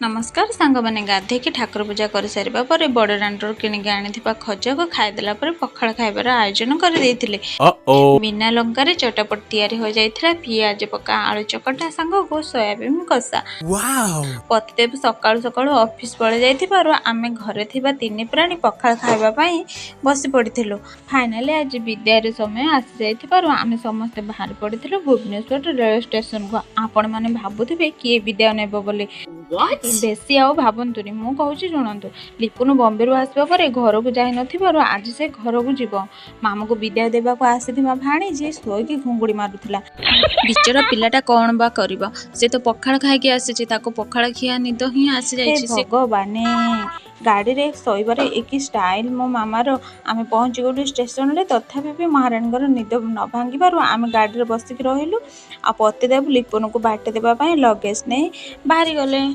नमस्कार सांग मैंने गाधे की ठाकुर पूजा कर सारिबा पर बड़ दाण्डर किणिक आनिथिबा खजक खाइदेला पर पखाळ खाइबार आयोजन कर देइथिले। बिना लंकार चटपट तैयारी हो जाइथिला पियाज पका आलू चकटा सांग को सोयाबीन कषा। पतिदेव सकाळु सकाळु ऑफिस पळे जाइथिबारु आमे घरे थिबा तीन प्राणी पखाळ खाइबा पई बसी पड़िथिलु। फाइनली आज विद्यार समय आसी जाइथिबारु आमे समस्त बाहर पड़िथिलु भुवनेश्वर रेल स्टेशन को। आपण माने भाबुथिबे किए विद्या नेबो बोली बेसी आउ भावतुनि मु कहूँ शुणु लिपुन बम्बे आसवा पर घर को जाई नथिबारु आज से घर को जीव मामू को विद्या देवा को आसीथिबा भाणी जी सोईकी घुंगुड़ी मारुथिला। बिचरा पिलाटा कौन बा करिबा से तो पखाळ खाइके आसीछि ताको पखाळ खिया निद ही आसी जाइछि। से भगवाने गाड़ी रे सोइबारे एक स्टाइल मो मामार आमे पहुँची गलु स्टेशन रे तथापि भी महाराणी निद न भांगिबारु आमे गाड़ी रे बसिक रहिलु आ पतिदेव लिपुन को बाट देबा पई लगेज नै बाहरी गले।